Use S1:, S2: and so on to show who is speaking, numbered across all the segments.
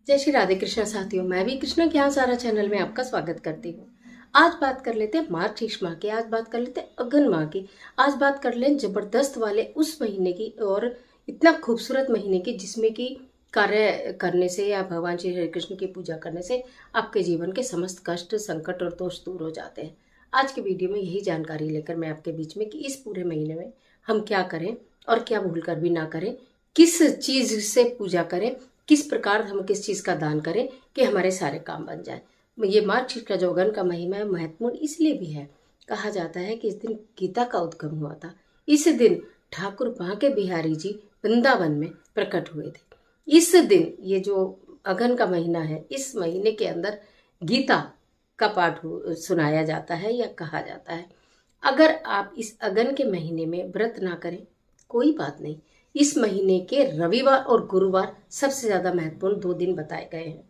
S1: जय श्री राधे कृष्णा साथियों, मैं भी कृष्णा ज्ञान सारा चैनल में आपका स्वागत करती हूँ। आज बात कर लेते हैं मार्गशीर्ष माह की, आज बात कर लेते हैं अगन माह की, आज बात कर लें जबरदस्त वाले उस महीने की और इतना खूबसूरत महीने की जिसमें कि कार्य करने से या भगवान श्री हरि कृष्ण की पूजा करने से आपके जीवन के समस्त कष्ट, संकट और दोष दूर हो जाते हैं। आज के वीडियो में यही जानकारी लेकर मैं आपके बीच में कि इस पूरे महीने में हम क्या करें और क्या भूल कर भी ना करें, किस चीज से पूजा करें, किस प्रकार हम किस चीज का दान करें कि हमारे सारे काम बन जाए। ये मार्गशीर्ष का जो अगन का महिमा है महत्वपूर्ण इसलिए भी है। कहा जाता है कि इस दिन गीता का उद्गम हुआ था। इस दिन ठाकुर बांके बिहारी जी वृंदावन में प्रकट हुए थे। इस दिन ये जो अगन का महीना है, इस महीने के अंदर गीता का पाठ सुनाया जाता है या कहा जाता है। अगर आप इस अगन के महीने में व्रत ना करें कोई बात नहीं, इस महीने के रविवार और गुरुवार सबसे ज्यादा महत्वपूर्ण 2 दिन बताए गए हैं।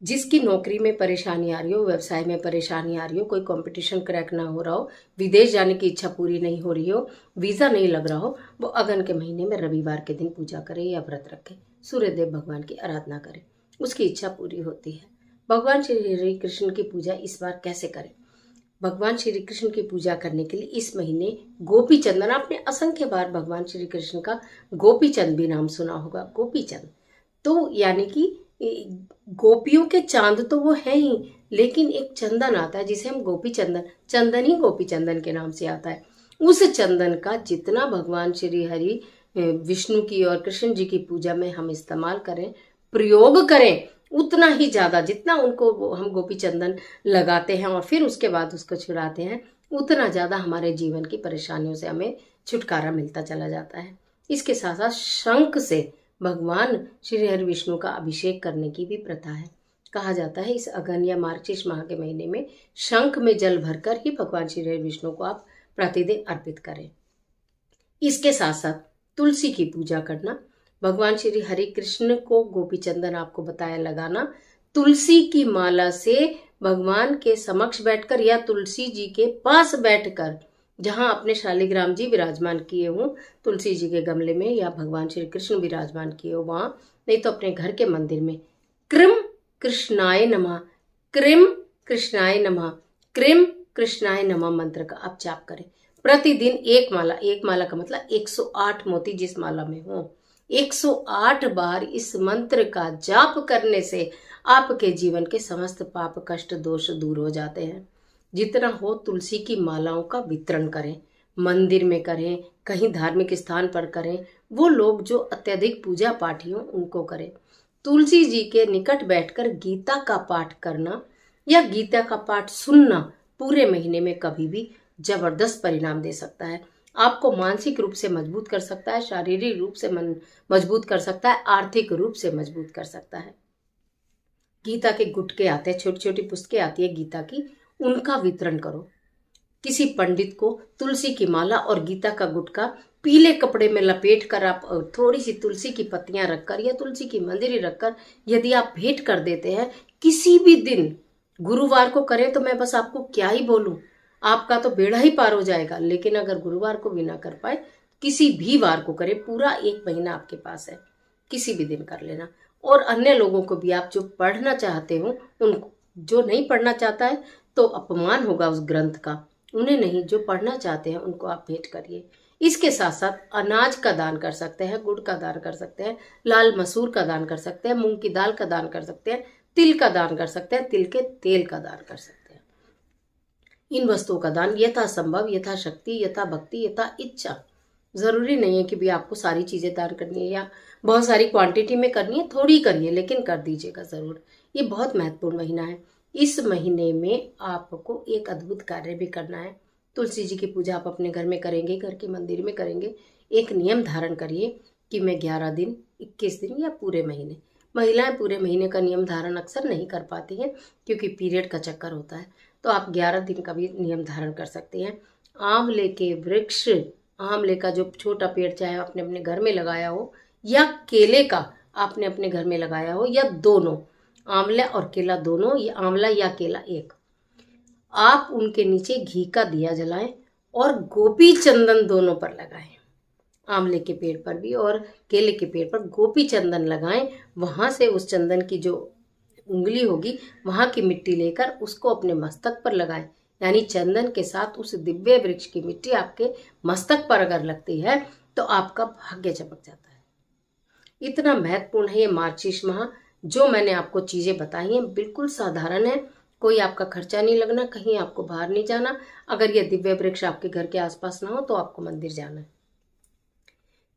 S1: जिसकी नौकरी में परेशानी आ रही हो, व्यवसाय में परेशानी आ रही हो, कोई कंपटीशन क्रैक ना हो रहा हो, विदेश जाने की इच्छा पूरी नहीं हो रही हो, वीजा नहीं लग रहा हो, वो अगन के महीने में रविवार के दिन पूजा करे या व्रत रखे, सूर्यदेव भगवान की आराधना करे, उसकी इच्छा पूरी होती है। भगवान श्री हरि कृष्ण की पूजा इस बार कैसे करें? भगवान श्री कृष्ण की पूजा करने के लिए इस महीने गोपी चंदन, आपने असंख्य बार भगवान श्री कृष्ण का गोपी चंद भी नाम सुना होगा। गोपी चंद तो यानी कि गोपियों के चांद तो वो है ही, लेकिन एक चंदन आता है जिसे हम गोपी चंदन, चंदन ही गोपी चंदन के नाम से आता है। उस चंदन का जितना भगवान श्री हरि विष्णु की और कृष्ण जी की पूजा में हम इस्तेमाल करें, प्रयोग करें, उतना ही ज्यादा, जितना उनको हम गोपी चंदन लगाते हैं और फिर उसके बाद उसको छुड़ाते हैं, उतना ज्यादा हमारे जीवन की परेशानियों से हमें छुटकारा मिलता चला जाता है। इसके साथ साथ शंख से भगवान श्री हरि विष्णु का अभिषेक करने की भी प्रथा है। कहा जाता है इस अगन या मार्गशीर्ष माह के महीने में शंख में जल भरकर ही भगवान श्री हरि विष्णु को आप प्रतिदिन अर्पित करें। इसके साथ साथ तुलसी की पूजा करना, भगवान श्री हरि कृष्ण को गोपी चंदन आपको बताया लगाना, तुलसी की माला से भगवान के समक्ष बैठकर या तुलसी जी के पास बैठकर, जहां अपने शालिग्राम जी विराजमान किए हों तुलसी जी के गमले में या भगवान श्री कृष्ण विराजमान किए हो वहां, नहीं तो अपने घर के मंदिर में क्रीम कृष्णाय नमः, क्रीम कृष्णाय नमः, क्रीम कृष्णाय नमः मंत्र का आप जाप करें। प्रतिदिन एक माला का मतलब 108 मोती जिस माला में हो, 108 बार इस मंत्र का जाप करने से आपके जीवन के समस्त पाप, कष्ट, दोष दूर हो जाते हैं। जितना हो तुलसी की मालाओं का वितरण करें, मंदिर में करें, कहीं धार्मिक स्थान पर करें, वो लोग जो अत्यधिक पूजा पाठी हों उनको करें। तुलसी जी के निकट बैठकर गीता का पाठ करना या गीता का पाठ सुनना पूरे महीने में कभी भी जबरदस्त परिणाम दे सकता है। आपको मानसिक रूप से मजबूत कर सकता है, शारीरिक रूप से मजबूत कर सकता है, आर्थिक रूप से मजबूत कर सकता है। गीता के गुटके आते हैं, छोटी छोटी पुस्तकें आती है गीता की, उनका वितरण करो। किसी पंडित को तुलसी की माला और गीता का गुटका पीले कपड़े में लपेट कर आप थोड़ी सी तुलसी की पत्तियां रखकर या तुलसी की मंजरी रखकर यदि आप भेंट कर देते हैं किसी भी दिन, गुरुवार को करें तो मैं बस आपको क्या ही बोलूं, आपका तो बेड़ा ही पार हो जाएगा। लेकिन अगर गुरुवार को भी ना कर पाए, किसी भी वार को करें, पूरा 1 महीना आपके पास है, किसी भी दिन कर लेना। और अन्य लोगों को भी आप जो पढ़ना चाहते हो उनको, जो नहीं पढ़ना चाहता है तो अपमान होगा उस ग्रंथ का, उन्हें नहीं, जो पढ़ना चाहते हैं उनको आप भेंट करिए। इसके साथ साथ अनाज का दान कर सकते हैं, गुड़ का दान कर सकते हैं, लाल मसूर का दान कर सकते हैं, मूंग की दाल का दान कर सकते हैं, तिल का दान कर सकते हैं, तिल के तेल का दान कर सकते हैं। इन वस्तुओं का दान यथासंभव, यथाशक्ति, यथा भक्ति, यथा इच्छा, जरूरी नहीं है कि भी आपको सारी चीजें दान करनी है या बहुत सारी क्वांटिटी में करनी है, थोड़ी करिए लेकिन कर दीजिएगा जरूर। ये बहुत महत्वपूर्ण महीना है। इस महीने में आपको एक अद्भुत कार्य भी करना है। तुलसी जी की पूजा आप अपने घर में करेंगे, घर के मंदिर में करेंगे। एक नियम धारण करिए कि मैं 11 दिन, 21 दिन या पूरे महीने, महिलाएं पूरे महीने का नियम धारण अक्सर नहीं कर पाती हैं क्योंकि पीरियड का चक्कर होता है, तो आप 11 दिन का भी नियम धारण कर सकते हैं। आंवले के वृक्ष, आंवले का जो छोटा पेड़ चाहे आपने अपने घर में लगाया हो या केले का आपने अपने घर में लगाया हो या दोनों, आंवला और केला दोनों, या आंवला या केला एक, आप उनके नीचे घी का दिया जलाएं और गोपी चंदन दोनों पर लगाएं। आंवले के पेड़ पर भी और केले के पेड़ पर गोपी चंदन लगाएं। वहां से उस चंदन की जो उंगली होगी वहां की मिट्टी लेकर उसको अपने मस्तक पर लगाएं। यानी चंदन के साथ उस दिव्य वृक्ष की मिट्टी आपके मस्तक पर अगर लगती है तो आपका भाग्य चमक जाता है। इतना महत्वपूर्ण है ये मार्गशीर्ष माह। जो मैंने आपको चीजें बताई हैं बिल्कुल साधारण है, कोई आपका खर्चा नहीं लगना, कहीं आपको बाहर नहीं जाना। अगर ये दिव्य वृक्ष आपके घर के आसपास ना हो तो आपको मंदिर जाना है।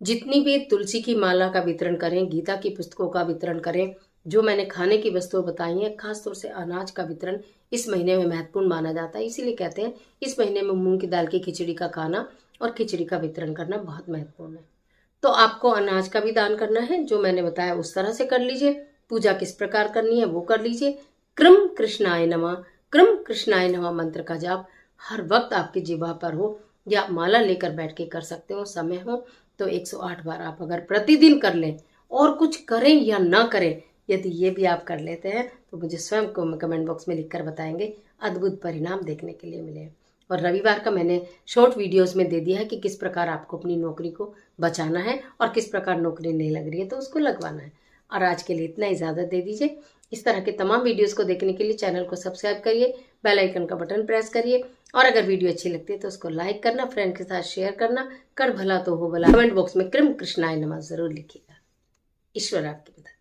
S1: जितनी भी तुलसी की माला का वितरण करें, गीता की पुस्तकों का वितरण करें, जो मैंने खाने की वस्तुएं बताई हैं, खासतौर से अनाज का वितरण इस महीने में महत्वपूर्ण माना जाता है। इसीलिए कहते हैं इस महीने में मूंग की दाल की खिचड़ी का खाना और खिचड़ी का वितरण करना बहुत महत्वपूर्ण है। तो आपको अनाज का भी दान करना है, जो मैंने बताया उस तरह से कर लीजिए। पूजा किस प्रकार करनी है वो कर लीजिए। क्रम कृष्णाय नमः, क्रम कृष्णाय नमः मंत्र का जाप हर वक्त आपकी जिह्वा पर हो या माला लेकर बैठ के कर सकते हो, समय हो तो 108 बार आप अगर प्रतिदिन कर लें और कुछ करें या ना करें, यदि ये भी आप कर लेते हैं तो मुझे स्वयं को कमेंट बॉक्स में लिखकर बताएंगे, अद्भुत परिणाम देखने के लिए मिले। और रविवार का मैंने शॉर्ट वीडियोस में दे दिया है कि किस प्रकार आपको अपनी नौकरी को बचाना है और किस प्रकार नौकरी नहीं लग रही है तो उसको लगवाना है। और आज के लिए इतना इजाजत दे दीजिए। इस तरह के तमाम वीडियोस को देखने के लिए चैनल को सब्सक्राइब करिए, बेल आइकन का बटन प्रेस करिए और अगर वीडियो अच्छी लगती है तो उसको लाइक करना, फ्रेंड के साथ शेयर करना, कर भला तो हो भला। कमेंट बॉक्स में क्रम कृष्णाय नमः जरूर लिखिएगा। ईश्वर आपकी मदद।